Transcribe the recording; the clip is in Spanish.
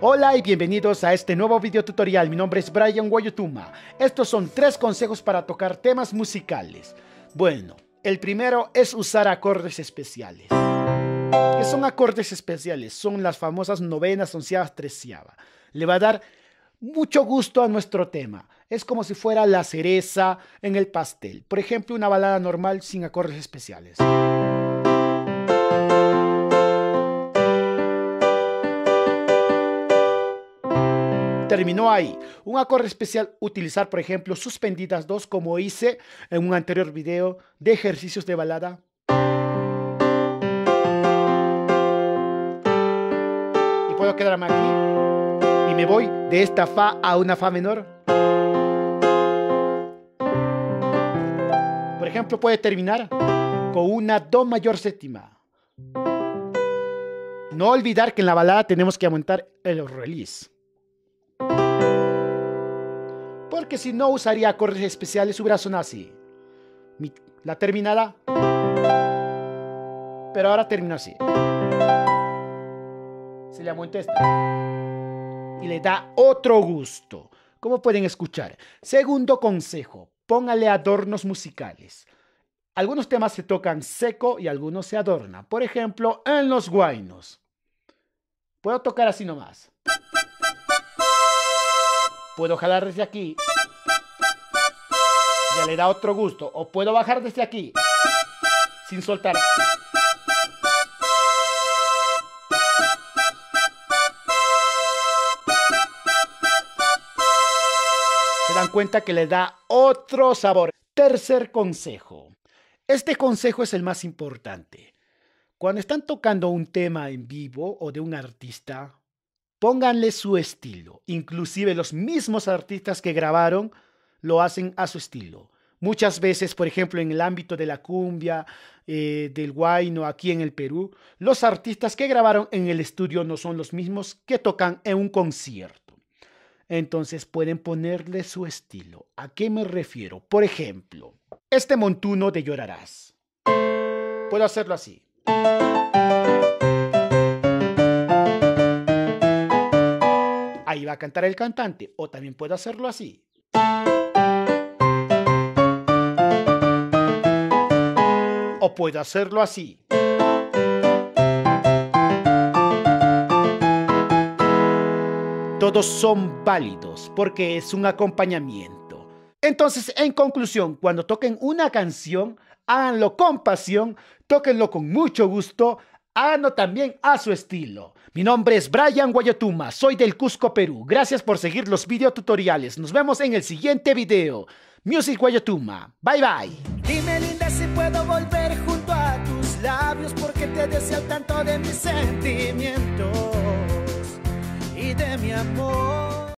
Hola y bienvenidos a este nuevo video tutorial. Mi nombre es Brian Guayotuma. Estos son 3 consejos para tocar temas musicales. Bueno, el primero es usar acordes especiales. ¿Qué son acordes especiales? Son las famosas novenas, onceavas, treceavas. Le va a dar mucho gusto a nuestro tema. Es como si fuera la cereza en el pastel. Por ejemplo, una balada normal sin acordes especiales. Terminó ahí. Un acorde especial, utilizar por ejemplo suspendidas 2 como hice en un anterior video de ejercicios de balada. Y puedo quedarme aquí y me voy de esta fa a una fa menor. Por ejemplo, puede terminar con una do mayor séptima. No olvidar que en la balada tenemos que aumentar el release. Porque si no usaría acordes especiales, hubiera sonado así. La terminada. Pero ahora termina así. Se le aumenta esta. Y le da otro gusto. Como pueden escuchar. Segundo consejo. Póngale adornos musicales. Algunos temas se tocan seco y algunos se adornan. Por ejemplo, en los guaynos. Puedo tocar así nomás. Puedo jalar desde aquí. Ya le da otro gusto. O puedo bajar desde aquí. Sin soltar. Se dan cuenta que le da otro sabor. Tercer consejo. Este consejo es el más importante. Cuando están tocando un tema en vivo o de un artista, pónganle su estilo. Inclusive los mismos artistas que grabaron lo hacen a su estilo. Muchas veces, por ejemplo, en el ámbito de la cumbia, del guayno, aquí en el Perú, los artistas que grabaron en el estudio no son los mismos que tocan en un concierto. Entonces pueden ponerle su estilo. ¿A qué me refiero? Por ejemplo, este montuno de Llorarás. Puedo hacerlo así. Ahí va a cantar el cantante. O también puedo hacerlo así. O puedo hacerlo así. Todos son válidos porque es un acompañamiento. Entonces, en conclusión, cuando toquen una canción, háganlo con pasión, tóquenlo con mucho gusto, háganlo también a su estilo. Mi nombre es Brian Guayotuma, soy del Cusco, Perú. Gracias por seguir los videotutoriales. Nos vemos en el siguiente video. Music Guayotuma. Bye bye. Dime linda si puedo volver junto a tus labios, porque te deseo tanto de mis sentimientos y de mi amor.